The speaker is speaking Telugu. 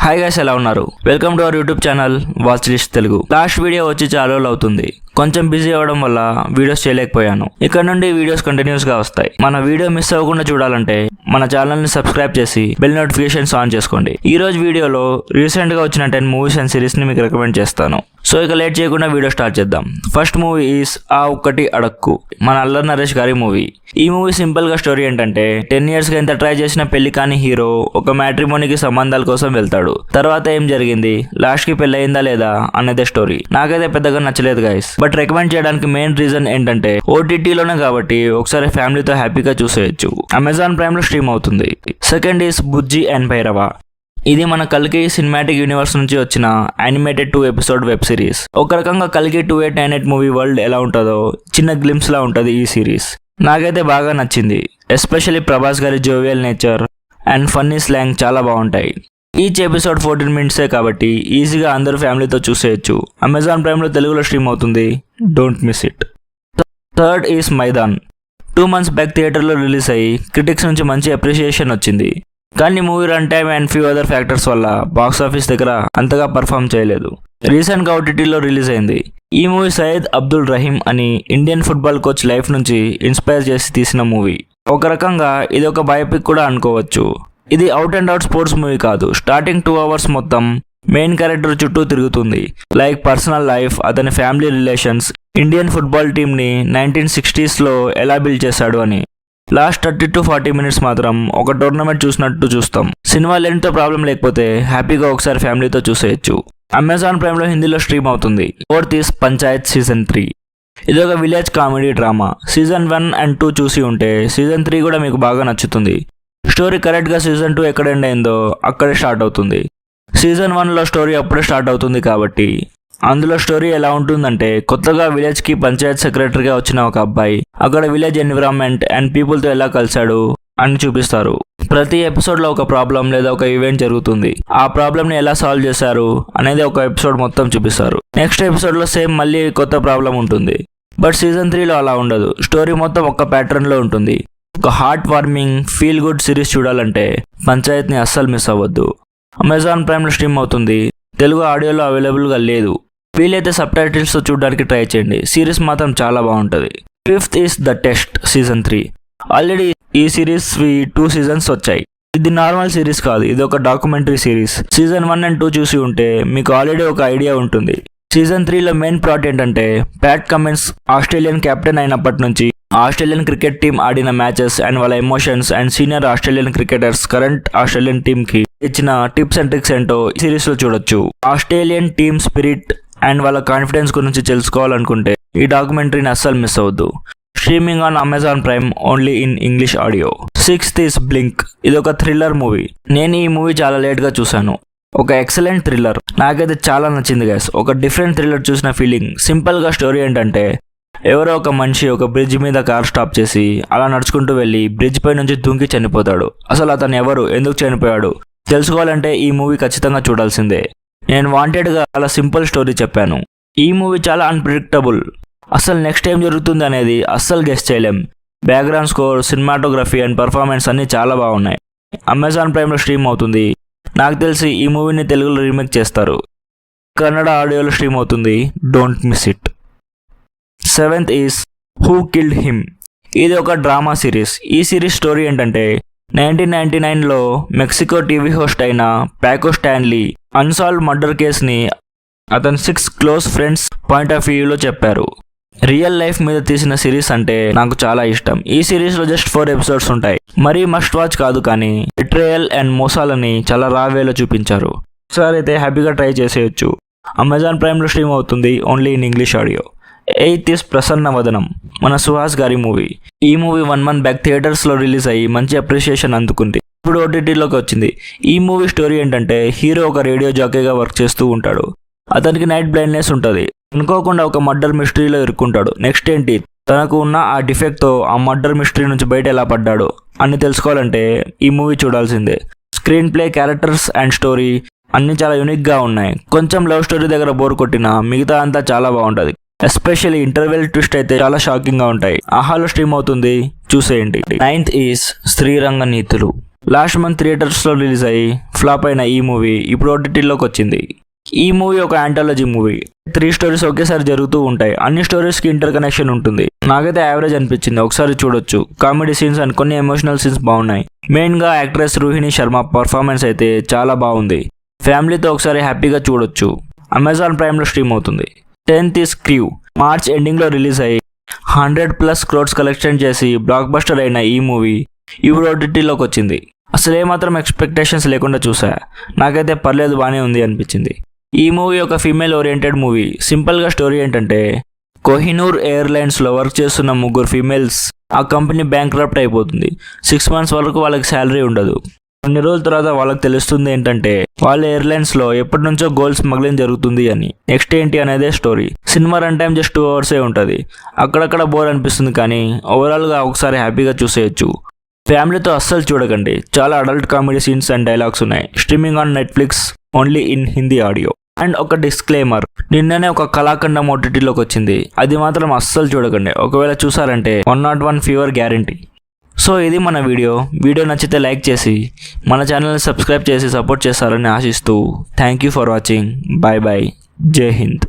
హాయ్ గైస్, ఎలా ఉన్నారు? Welcome to our YouTube channel watch list Telugu. Last video వచ్చి చాలా రోజులు అవుతుంది. కొంచెం బిజీ అవ్వడం వల్ల వీడియోస్ చేయలేకపోయాను. ఇక్కడ నుండి వీడియోస్ కంటిన్యూస్ గా వస్తాయి. మన వీడియో మిస్ అవ్వకుండా చూడాలంటే మన ఛానల్ ని సబ్స్క్రైబ్ చేసి బెల్ నోటిఫికేషన్స్ ఆన్ చేసుకోండి. ఈ రోజు వీడియోలో రీసెంట్ గా వచ్చిన 10 మూవీస్ అండ్ సిరీస్ ని మీకు రికమెండ్ చేస్తాను. సో ఇక లేట్ చేయకుండా వీడియో స్టార్ట్ చేద్దాం. ఫస్ట్ మూవీ ఈస్ ఆ ఒక్కటి అడక్కు, మన అల్లరి నరేష్ గారి మూవీ. ఈ మూవీ సింపుల్ గా స్టోరీ ఏంటంటే 10 years గా ఎంత ట్రై చేసిన పెళ్లి కాని హీరో ఒక మ్యాట్రిమోనీకి సంబంధాల కోసం వెళ్తాడు. తర్వాత ఏం జరిగింది, లాస్ట్ కి పెళ్లి అయిందా లేదా అన్నదే స్టోరీ. నాకైతే పెద్దగా నచ్చలేదు గైస్. బట్ రికమెండ్ చేయడానికి మెయిన్ రీజన్ ఏంటంటే ఓటీటీలోనే కాబట్టి ఒకసారి ఫ్యామిలీతో హ్యాపీగా చూసేయచ్చు. అమెజాన్ ప్రైమ్ లో స్ట్రీమ్ అవుతుంది. Second is Bujji and Bhairava. ఇది మన కల్కి సినిమాటిక్ యూనివర్స్ నుంచి వచ్చిన యానిమేటెడ్ 2 episode వెబ్ సిరీస్. ఒక రకంగా కల్కి 2898 మూవీ వరల్డ్ ఎలా ఉంటుందో చిన్న గ్లిమ్స్ లా ఉంటుంది ఈ సిరీస్. నాకైతే బాగా నచ్చింది. ఎస్పెషల్లీ ప్రభాస్ గారి jovial nature and funny slang చాలా బాగుంటాయి. ఈచ్ ఎపిసోడ్ 14 minutes కాబట్టి ఈజీగా అందరూ ఫ్యామిలీతో చూసేయచ్చు. అమెజాన్ ప్రైమ్ లో తెలుగులో స్ట్రీమ్ అవుతుంది. Don't miss it. Third is Maidan. 2 months back థియేటర్లో రిలీజ్ అయ్యి క్రిటిక్స్ నుంచి మంచి అప్రిషియేషన్ వచ్చింది. కానీ movie run time and few other factors వల్ల బాక్స్ ఆఫీస్ దగ్గర అంతగా పర్ఫామ్ చేయలేదు. రీసెంట్ గా ఓటీటీలో రిలీజ్ అయింది. ఈ మూవీ సయ్యద్ అబ్దుల్ రహీం అని ఇండియన్ ఫుట్బాల్ కోచ్ లైఫ్ నుంచి ఇన్స్పైర్ చేసి తీసిన మూవీ. ఒక రకంగా ఇది ఒక బయోపిక్ కూడా అనుకోవచ్చు. ఇది out and out sports movie కాదు. స్టార్టింగ్ 2 hours మొత్తం మెయిన్ క్యారెక్టర్ చుట్టూ తిరుగుతుంది. లైక్ పర్సనల్ లైఫ్, అతని family relations, Indian football team ని 1960s లో ఎలా బిల్డ్ చేశాడు అని. లాస్ట్ 30 to 40 minutes మాత్రం ఒక టోర్నమెంట్ చూసినట్టు చూస్తాం. సినిమా లెంత్ తో ప్రాబ్లం లేకపోతే హ్యాపీగా ఒకసారి ఫ్యామిలీతో చూసేయచ్చు. అమెజాన్ ప్రైమ్ లో హిందీలో స్ట్రీమ్ అవుతుంది. Fourth is Panchayat season 3. ఇది ఒక village comedy drama. Season 1 and 2 చూసి ఉంటే సీజన్ 3 కూడా మీకు బాగా నచ్చుతుంది. స్టోరీ కరెక్ట్ గా సీజన్ 2 ఎక్కడ ఎండ్ అయిందో అక్కడే స్టార్ట్ అవుతుంది. సీజన్ 1 లో స్టోరీ అప్పుడే స్టార్ట్ అవుతుంది కాబట్టి అందులో స్టోరీ ఎలా ఉంటుందంటే కొత్తగా విలేజ్ కి పంచాయత్ సెక్రటరీగా వచ్చిన ఒక అబ్బాయి అక్కడ విలేజ్ ఎన్విరాన్మెంట్ అండ్ పీపుల్ తో ఎలా కలిశాడు అని చూపిస్తారు. ప్రతి ఎపిసోడ్ లో ఒక ప్రాబ్లం లేదా ఒక ఈవెంట్ జరుగుతుంది. ఆ ప్రాబ్లం ని ఎలా సాల్వ్ చేశారు అనేది ఒక ఎపిసోడ్ మొత్తం చూపిస్తారు. నెక్స్ట్ ఎపిసోడ్ లో సేమ్ మళ్ళీ కొత్త ప్రాబ్లం ఉంటుంది. బట్ సీజన్ 3 లో అలా ఉండదు. స్టోరీ మొత్తం ఒక ప్యాటర్న్ లో ఉంటుంది. ఒక heart warming feel good series చూడాలంటే పంచాయత్ ని అస్సలు మిస్ అవ్వద్దు. అమెజాన్ ప్రైమ్ లో స్ట్రీమ్ అవుతుంది. తెలుగు ఆడియోలో అవైలబుల్ గా లేదు. వీలైతే సబ్ టైటిల్స్ తో చూడడానికి ట్రై చేయండి. సిరీస్ మాత్రం చాలా బాగుంటది. Fifth is the test season 3. Already ఈ సిరీస్ 2 seasons వచ్చాయి. ఇది నార్మల్ సిరీస్ కాదు, ఇది ఒక డాక్యుమెంటరీ సిరీస్. సీజన్ 1 and 2 చూసి ఉంటే మీకు ఆల్రెడీ ఒక ఐడియా ఉంటుంది. సీజన్ 3 లో మెయిన్ ప్లాట్ ఏంటంటే ప్యాట్ కమిన్స్ ఆస్ట్రేలియన్ కెప్టెన్ అయినప్పటి నుంచి ఆస్ట్రేలియన్ క్రికెట్ టీం ఆడిన మ్యాచెస్ అండ్ వాళ్ళ emotions and senior Australian cricketers current Australian team కి ఇచ్చిన టిప్స్ అండ్ ట్రిక్స్ ఏంటో ఈ సిరీస్ లో చూడొచ్చు. ఆస్ట్రేలియన్ టీమ్ స్పిరిట్ అండ్ వాళ్ళ కాన్ఫిడెన్స్ గురించి తెలుసుకోవాలనుకుంటే ఈ డాక్యుమెంటరీని అస్సలు మిస్ అవ్వద్దు. Streaming on Amazon prime only in English audio. Sixth is blink. ఇది ఒక థ్రిల్లర్ మూవీ. నేను ఈ మూవీ చాలా లేట్ గా చూసాను. ఒక ఎక్సలెంట్ థ్రిల్లర్. నాకైతే చాలా నచ్చింది గైస్. ఒక డిఫరెంట్ థ్రిల్లర్ చూసిన ఫీలింగ్. సింపుల్ గా స్టోరీ ఏంటంటే ఎవరో ఒక మనిషి ఒక బ్రిడ్జ్ మీద కార్ స్టాప్ చేసి అలా నడుచుకుంటూ వెళ్ళి బ్రిడ్జ్ పై నుంచి దుంకి చనిపోతాడు. అసలు అతను ఎవరు, ఎందుకు చనిపోయాడు తెలుసుకోవాలంటే ఈ మూవీ ఖచ్చితంగా చూడాల్సిందే. నేను వాంటెడ్ గా అలా సింపుల్ స్టోరీ చెప్పాను. ఈ మూవీ చాలా అన్ప్రిడిక్టబుల్. అసలు నెక్స్ట్ ఏం జరుగుతుంది అనేది అస్సలు గెస్ చేయలేం. Background score, cinematography and performance అన్ని చాలా బాగున్నాయి. అమెజాన్ ప్రైమ్ లో స్ట్రీమ్ అవుతుంది. నాకు తెలిసి ఈ మూవీని తెలుగులో రీమేక్ చేస్తారు. కన్నడ ఆడియోలో స్ట్రీమ్ అవుతుంది. Don't miss it. Seventh is who killed him. ఇది ఒక డ్రామా సిరీస్. ఈ సిరీస్ స్టోరీ ఏంటంటే 1999 లో మెక్సికో టీవీ హోస్ట్ అయిన పాకో స్టాన్లీ అన్సాల్వ్ మర్డర్ కేసుని అతని 6 close ఫ్రెండ్స్ పాయింట్ ఆఫ్ వ్యూలో చెప్పారు. రియల్ లైఫ్ మీద తీసిన సిరీస్ అంటే నాకు చాలా ఇష్టం. ఈ సిరీస్ లో జస్ట్ 4 episodes ఉంటాయి. మరీ మస్ట్ వాచ్ కాదు, కానీ బిట్రేయల్ అండ్ మోసాలని చాలా రా వేలో చూపించారు. ఒకసారి అయితే హ్యాపీగా ట్రై చేసేయచ్చు. అమెజాన్ ప్రైమ్ లో స్ట్రీమ్ అవుతుంది. Only in English audio. Eighth is Prasanna వదనం, మన సుహాస్ గారి మూవీ. ఈ మూవీ 1 month బ్యాక్ థియేటర్స్ లో రిలీజ్ అయ్యి మంచి అప్రిషియేషన్ అందుకుంది. ఇప్పుడు ఓటీటీలోకి వచ్చింది. ఈ మూవీ స్టోరీ ఏంటంటే హీరో ఒక రేడియో జాకీగా వర్క్ చేస్తూ ఉంటాడు. అతనికి నైట్ బ్లైండ్నెస్ ఉంటుంది. అనుకోకుండా ఒక మర్డర్ మిస్టరీలో ఇరుక్కుంటాడు. నెక్స్ట్ ఏంటి, తనకు ఉన్న ఆ డిఫెక్ట్ తో ఆ మర్డర్ మిస్టరీ నుంచి బయట ఎలా పడ్డాడు అని తెలుసుకోవాలంటే ఈ మూవీ చూడాల్సిందే. Screen play, characters and story అన్ని చాలా యూనిక్ గా ఉన్నాయి. కొంచెం లవ్ స్టోరీ దగ్గర బోర్ కొట్టినా మిగతా అంతా చాలా బాగుంటది. ఎస్పెషల్లీ ఇంటర్వెల్ ట్విస్ట్ అయితే చాలా షాకింగ్ గా ఉంటాయి. ఆహాలో స్ట్రీమ్ అవుతుంది, చూసేయండి. 9th ఈస్ శ్రీరంగ నీతులు. లాస్ట్ మంత్ థియేటర్స్లో రిలీజ్ అయ్యి ఫ్లాప్ అయిన ఈ మూవీ ఇప్పుడు ఓటీటీలోకి వచ్చింది. ఈ మూవీ ఒక యాంటాలజీ మూవీ. 3 స్టోరీస్ ఒకేసారి జరుగుతూ ఉంటాయి. అన్ని స్టోరీస్కి ఇంటర్ కనెక్షన్ ఉంటుంది. నాకైతే యావరేజ్ అనిపించింది, ఒకసారి చూడొచ్చు. కామెడీ సీన్స్ అండ్ కొన్ని ఎమోషనల్ సీన్స్ బాగున్నాయి. మెయిన్గా యాక్ట్రెస్ రోహిణి శర్మ పర్ఫార్మెన్స్ అయితే చాలా బాగుంది. ఫ్యామిలీతో ఒకసారి హ్యాపీగా చూడొచ్చు. అమెజాన్ ప్రైమ్లో స్ట్రీమ్ అవుతుంది. 10th is Crew మార్చ్ ఎండింగ్లో రిలీజ్ అయ్యి 100+ crores కలెక్షన్ చేసి బ్లాక్ బస్టర్ అయిన ఈ మూవీ ఇప్పుడు ఓటీటీలోకి వచ్చింది. అసలు ఏమాత్రం ఎక్స్పెక్టేషన్స్ లేకుండా చూసా. నాకైతే పర్లేదు, బాగానే ఉంది అనిపించింది. ఈ మూవీ ఒక ఫీమేల్ ఓరియంటెడ్ మూవీ. సింపుల్గా స్టోరీ ఏంటంటే, కోహినూర్ ఎయిర్లైన్స్లో వర్క్ చేస్తున్న 3 ఫీమేల్స్ ఆ కంపెనీ బ్యాంక్రప్ట్ అయిపోతుంది. 6 months వరకు వాళ్ళకి శాలరీ ఉండదు. కొన్ని రోజుల తర్వాత వాళ్ళకి తెలుస్తుంది ఏంటంటే వాళ్ళ ఎయిర్లైన్స్లో ఎప్పటి నుంచో గోల్డ్ స్మగ్లింగ్ జరుగుతుంది అని. నెక్స్ట్ ఏంటి అనేదే story. Cinema run time just 2 hours ఉంటుంది. అక్కడక్కడ బోర్ అనిపిస్తుంది, కానీ ఓవరాల్గా ఒకసారి హ్యాపీగా చూసేయచ్చు. ఫ్యామిలీతో అస్సలు చూడకండి. చాలా adult comedy scenes and dialogues ఉన్నాయి. Streaming on Netflix only in Hindi audio. And ఒక డిస్క్లైమర్, నిన్ననే ఒక కళాఖండం ఓటీటీలోకి వచ్చింది. అది మాత్రం అస్సలు చూడకండి. ఒకవేళ చూసారంటే 101 ఫీవర్ గ్యారంటీ. సో ఇది మన వీడియో నచ్చితే లైక్ చేసి మన ఛానల్ని సబ్స్క్రైబ్ చేసి సపోర్ట్ చేస్తారని ఆశిస్తూ thank you for watching. Bye bye. Jai Hind.